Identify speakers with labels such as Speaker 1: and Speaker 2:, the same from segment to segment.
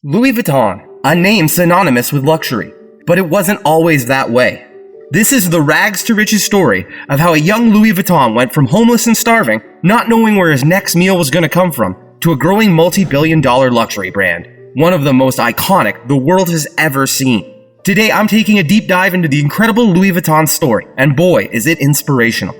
Speaker 1: Louis Vuitton, a name synonymous with luxury, but it wasn't always that way. This is the rags to riches story of how a young Louis Vuitton went from homeless and starving, not knowing where his next meal was going to come from, to a growing multi-billion-dollar luxury brand, one of the most iconic the world has ever seen. Today I'm taking a deep dive into the incredible Louis Vuitton story, and boy is it inspirational.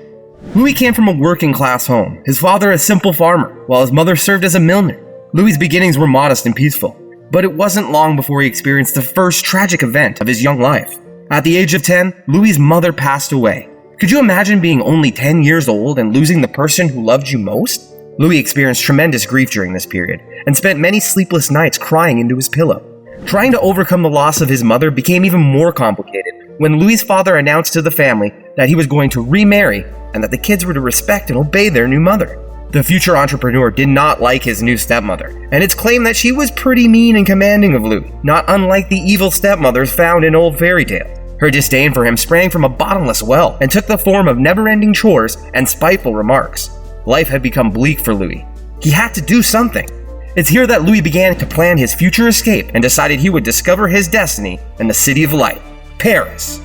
Speaker 1: Louis came from a working class home, his father a simple farmer, while his mother served as a milliner. Louis' beginnings were modest and peaceful. But it wasn't long before he experienced the first tragic event of his young life. At the age of 10, Louis' mother passed away. Could you imagine being only 10 years old and losing the person who loved you most? Louis experienced tremendous grief during this period and spent many sleepless nights crying into his pillow. Trying to overcome the loss of his mother became even more complicated when Louis' father announced to the family that he was going to remarry and that the kids were to respect and obey their new mother. The future entrepreneur did not like his new stepmother, and it's claimed that she was pretty mean and commanding of Louis, not unlike the evil stepmothers found in old fairy tales. Her disdain for him sprang from a bottomless well and took the form of never-ending chores and spiteful remarks. Life had become bleak for Louis. He had to do something. It's here that Louis began to plan his future escape and decided he would discover his destiny in the City of Light, Paris.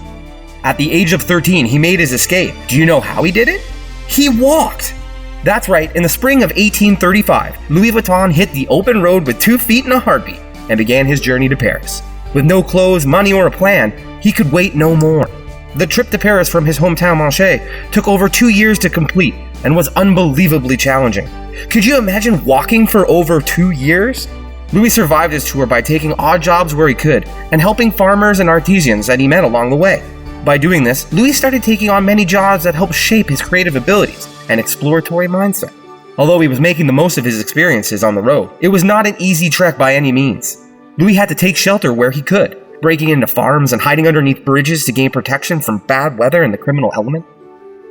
Speaker 1: At the age of 13, he made his escape. Do you know how he did it? He walked! That's right, in the spring of 1835, Louis Vuitton hit the open road with 2 feet and a heartbeat and began his journey to Paris. With no clothes, money, or a plan, he could wait no more. The trip to Paris from his hometown Marseille took over 2 years to complete and was unbelievably challenging. Could you imagine walking for over 2 years? Louis survived his tour by taking odd jobs where he could and helping farmers and artisans that he met along the way. By doing this, Louis started taking on many jobs that helped shape his creative abilities and exploratory mindset. Although he was making the most of his experiences on the road, it was not an easy trek by any means. Louis had to take shelter where he could, breaking into farms and hiding underneath bridges to gain protection from bad weather and the criminal element.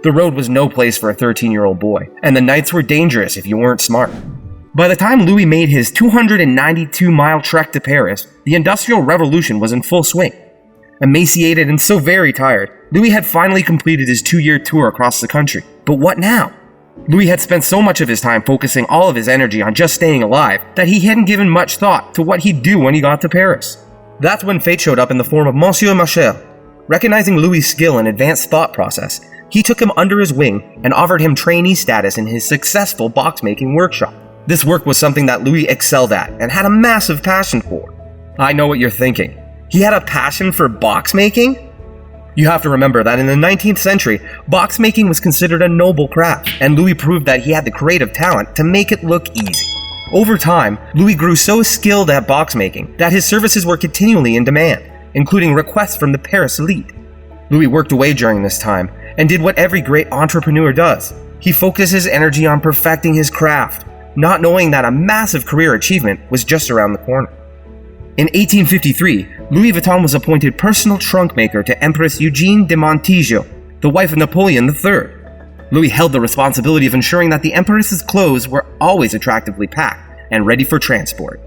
Speaker 1: The road was no place for a 13-year-old boy, and the nights were dangerous if you weren't smart. By the time Louis made his 292-mile trek to Paris, the Industrial Revolution was in full swing. Emaciated and so very tired, Louis had finally completed his 2-year tour across the country. But what now? Louis had spent so much of his time focusing all of his energy on just staying alive that he hadn't given much thought to what he'd do when he got to Paris. That's when fate showed up in the form of Monsieur Michel. Recognizing Louis' skill and advanced thought process, he took him under his wing and offered him trainee status in his successful box-making workshop. This work was something that Louis excelled at and had a massive passion for. I know what you're thinking. He had a passion for box making? You have to remember that in the 19th century, box making was considered a noble craft, and Louis proved that he had the creative talent to make it look easy. Over time, Louis grew so skilled at box making that his services were continually in demand, including requests from the Paris elite. Louis worked away during this time and did what every great entrepreneur does. He focused his energy on perfecting his craft, not knowing that a massive career achievement was just around the corner. In 1853, Louis Vuitton was appointed personal trunk maker to Empress Eugenie de Montijo, the wife of Napoleon III. Louis held the responsibility of ensuring that the Empress's clothes were always attractively packed and ready for transport.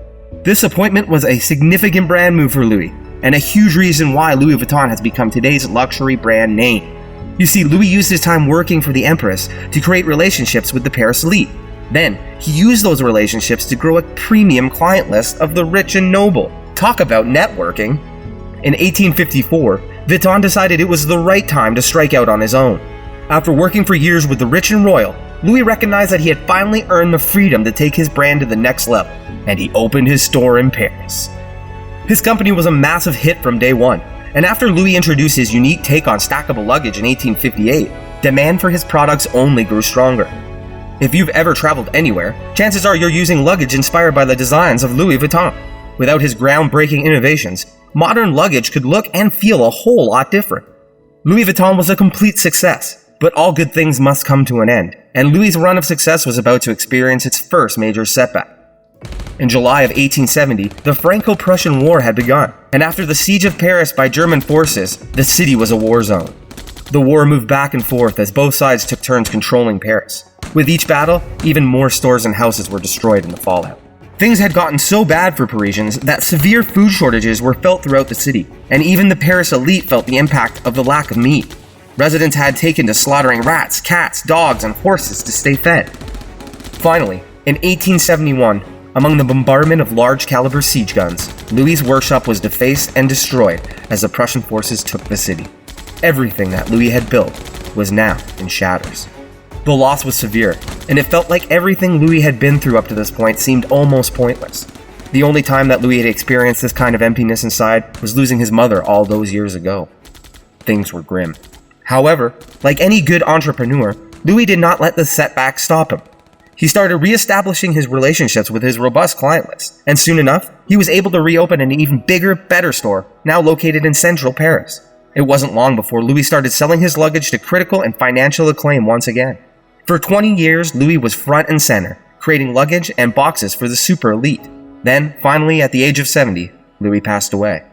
Speaker 1: This appointment was a significant brand move for Louis, and a huge reason why Louis Vuitton has become today's luxury brand name. You see, Louis used his time working for the Empress to create relationships with the Paris elite. Then, he used those relationships to grow a premium client list of the rich and noble. Talk about networking. In 1854, Vuitton decided it was the right time to strike out on his own. After working for years with the rich and royal, Louis recognized that he had finally earned the freedom to take his brand to the next level, and he opened his store in Paris. His company was a massive hit from day one, and after Louis introduced his unique take on stackable luggage in 1858, demand for his products only grew stronger. If you've ever traveled anywhere, chances are you're using luggage inspired by the designs of Louis Vuitton. Without his groundbreaking innovations, modern luggage could look and feel a whole lot different. Louis Vuitton was a complete success, but all good things must come to an end, and Louis' run of success was about to experience its first major setback. In July of 1870, the Franco-Prussian War had begun, and after the siege of Paris by German forces, the city was a war zone. The war moved back and forth as both sides took turns controlling Paris. With each battle, even more stores and houses were destroyed in the fallout. Things had gotten so bad for Parisians that severe food shortages were felt throughout the city, and even the Paris elite felt the impact of the lack of meat. Residents had taken to slaughtering rats, cats, dogs, and horses to stay fed. Finally, in 1871, among the bombardment of large-caliber siege guns, Louis's workshop was defaced and destroyed as the Prussian forces took the city. Everything that Louis had built was now in shatters. The loss was severe, and it felt like everything Louis had been through up to this point seemed almost pointless. The only time that Louis had experienced this kind of emptiness inside was losing his mother all those years ago. Things were grim. However, like any good entrepreneur, Louis did not let the setbacks stop him. He started re-establishing his relationships with his robust client list, and soon enough, he was able to reopen an even bigger, better store, now located in central Paris. It wasn't long before Louis started selling his luggage to critical and financial acclaim once again. For 20 years, Louis was front and center, creating luggage and boxes for the super elite. Then, finally, at the age of 70, Louis passed away.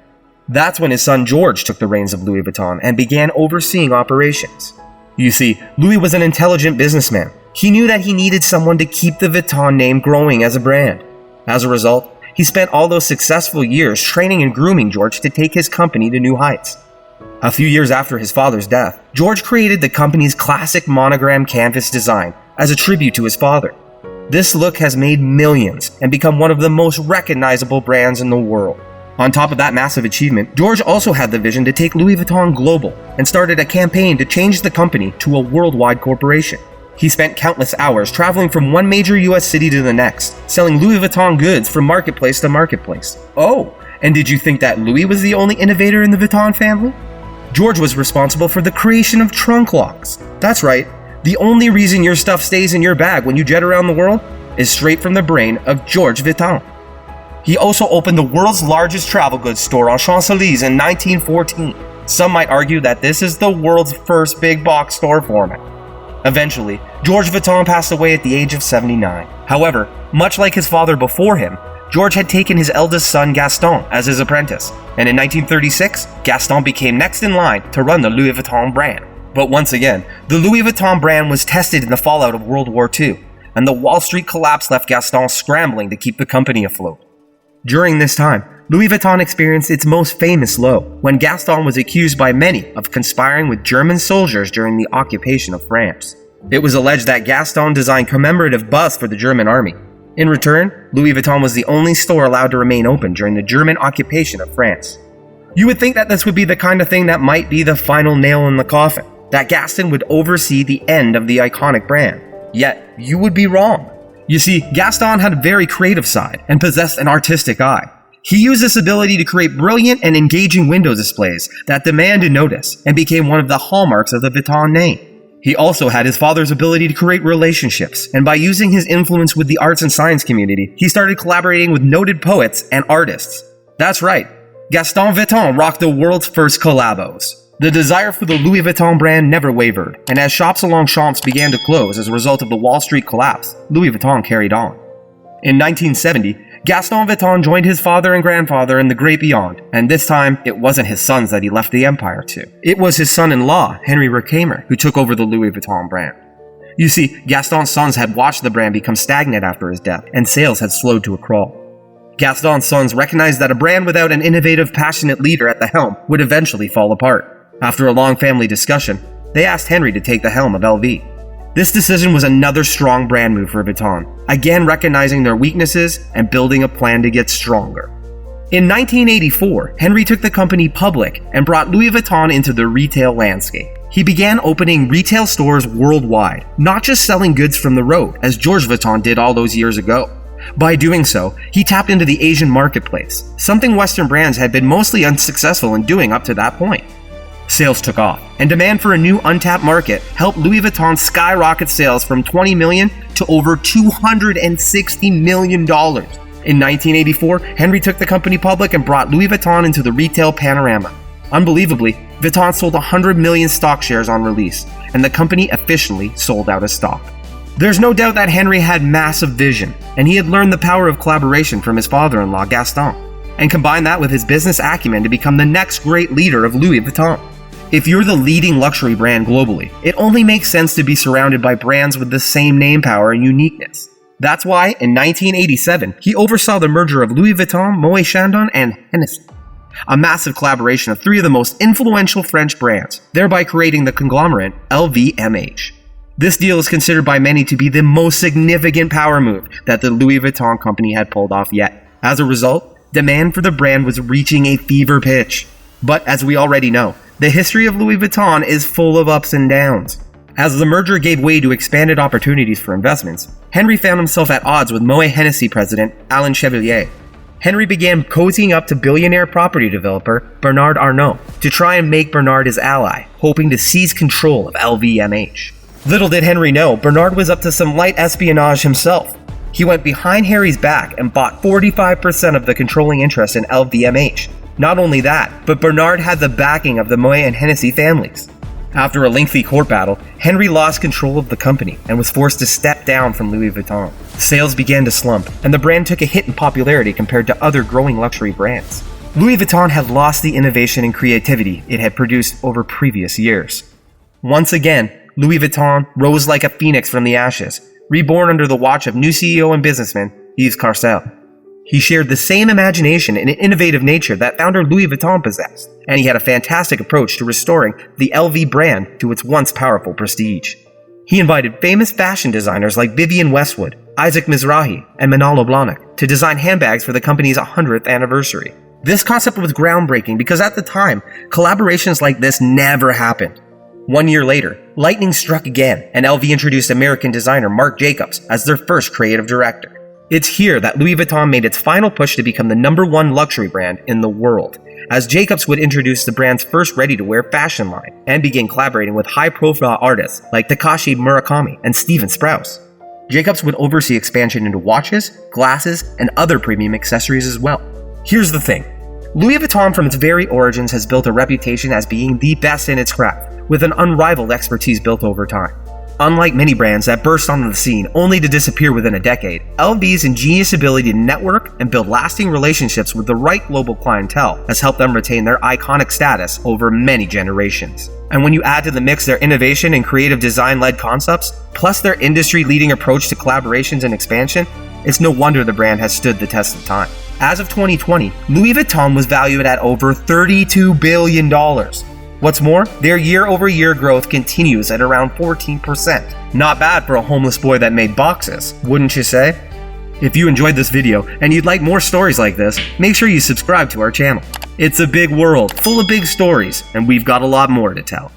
Speaker 1: That's when his son George took the reins of Louis Vuitton and began overseeing operations. You see, Louis was an intelligent businessman. He knew that he needed someone to keep the Vuitton name growing as a brand. As a result, he spent all those successful years training and grooming George to take his company to new heights. A few years after his father's death, George created the company's classic monogram canvas design as a tribute to his father. This look has made millions and become one of the most recognizable brands in the world. On top of that massive achievement, George also had the vision to take Louis Vuitton global and started a campaign to change the company to a worldwide corporation. He spent countless hours traveling from one major US city to the next, selling Louis Vuitton goods from marketplace to marketplace. Oh, and did you think that Louis was the only innovator in the Vuitton family? George was responsible for the creation of trunk locks. That's right, the only reason your stuff stays in your bag when you jet around the world is straight from the brain of George Vuitton. He also opened the world's largest travel goods store on Champs-Élysées in 1914. Some might argue that this is the world's first big box store format. Eventually, George Vuitton passed away at the age of 79. However, much like his father before him, George had taken his eldest son Gaston as his apprentice, and in 1936, Gaston became next in line to run the Louis Vuitton brand. But once again, the Louis Vuitton brand was tested in the fallout of World War II, and the Wall Street collapse left Gaston scrambling to keep the company afloat. During this time, Louis Vuitton experienced its most famous low, when Gaston was accused by many of conspiring with German soldiers during the occupation of France. It was alleged that Gaston designed commemorative busts for the German army. In return, Louis Vuitton was the only store allowed to remain open during the German occupation of France. You would think that this would be the kind of thing that might be the final nail in the coffin, that Gaston would oversee the end of the iconic brand. Yet, you would be wrong. You see, Gaston had a very creative side and possessed an artistic eye. He used this ability to create brilliant and engaging window displays that demanded notice and became one of the hallmarks of the Vuitton name. He also had his father's ability to create relationships, and by using his influence with the arts and science community, he started collaborating with noted poets and artists. That's right, Gaston Vuitton rocked the world's first collabos. The desire for the Louis Vuitton brand never wavered, and as shops along Champs began to close as a result of the Wall Street collapse, Louis Vuitton carried on. In 1970, Gaston Vuitton joined his father and grandfather in the great beyond, and this time, it wasn't his sons that he left the empire to. It was his son-in-law, Henry Reckamer, who took over the Louis Vuitton brand. You see, Gaston's sons had watched the brand become stagnant after his death, and sales had slowed to a crawl. Gaston's sons recognized that a brand without an innovative, passionate leader at the helm would eventually fall apart. After a long family discussion, they asked Henry to take the helm of LV. This decision was another strong brand move for Vuitton, again recognizing their weaknesses and building a plan to get stronger. In 1984, Henry took the company public and brought Louis Vuitton into the retail landscape. He began opening retail stores worldwide, not just selling goods from the road, as George Vuitton did all those years ago. By doing so, he tapped into the Asian marketplace, something Western brands had been mostly unsuccessful in doing up to that point. Sales took off, and demand for a new untapped market helped Louis Vuitton skyrocket sales from $20 million to over $260 million. In 1984, Henry took the company public and brought Louis Vuitton into the retail panorama. Unbelievably, Vuitton sold 100 million stock shares on release, and the company officially sold out of stock. There's no doubt that Henry had massive vision, and he had learned the power of collaboration from his father-in-law Gaston, and combined that with his business acumen to become the next great leader of Louis Vuitton. If you're the leading luxury brand globally, it only makes sense to be surrounded by brands with the same name power and uniqueness. That's why, in 1987, he oversaw the merger of Louis Vuitton, Moet Chandon, and Hennessy, a massive collaboration of three of the most influential French brands, thereby creating the conglomerate LVMH. This deal is considered by many to be the most significant power move that the Louis Vuitton company had pulled off yet. As a result, Demand for the brand was reaching a fever pitch. But as we already know, the history of Louis Vuitton is full of ups and downs. As the merger gave way to expanded opportunities for investments, Henry found himself at odds with Moet Hennessy president Alain Chevalier. Henry began cozying up to billionaire property developer Bernard Arnault to try and make Bernard his ally, hoping to seize control of LVMH. Little did Henry know, Bernard was up to some light espionage himself. He went behind Harry's back and bought 45% of the controlling interest in LVMH. Not only that, but Bernard had the backing of the Moet and Hennessy families. After a lengthy court battle, Henry lost control of the company and was forced to step down from Louis Vuitton. Sales began to slump, and the brand took a hit in popularity compared to other growing luxury brands. Louis Vuitton had lost the innovation and creativity it had produced over previous years. Once again, Louis Vuitton rose like a phoenix from the ashes, reborn under the watch of new CEO and businessman Yves Carcelle. He shared the same imagination and innovative nature that founder Louis Vuitton possessed, and he had a fantastic approach to restoring the LV brand to its once powerful prestige. He invited famous fashion designers like Vivienne Westwood, Isaac Mizrahi, and Manolo Blahnik to design handbags for the company's 100th anniversary. This concept was groundbreaking because at the time, collaborations like this never happened. 1 year later, lightning struck again, and LV introduced American designer Marc Jacobs as their first creative director. It's here that Louis Vuitton made its final push to become the #1 luxury brand in the world, as Jacobs would introduce the brand's first ready-to-wear fashion line and begin collaborating with high-profile artists like Takashi Murakami and Steven Sprouse. Jacobs would oversee expansion into watches, glasses, and other premium accessories as well. Here's the thing. Louis Vuitton from its very origins has built a reputation as being the best in its craft, with an unrivaled expertise built over time. Unlike many brands that burst onto the scene only to disappear within a decade, LV's ingenious ability to network and build lasting relationships with the right global clientele has helped them retain their iconic status over many generations. And when you add to the mix their innovation and creative design-led concepts, plus their industry-leading approach to collaborations and expansion, it's no wonder the brand has stood the test of time. As of 2020, Louis Vuitton was valued at over $32 billion. What's more, their year-over-year growth continues at around 14%. Not bad for a homeless boy that made boxes, wouldn't you say? If you enjoyed this video and you'd like more stories like this, make sure you subscribe to our channel. It's a big world, full of big stories, and we've got a lot more to tell.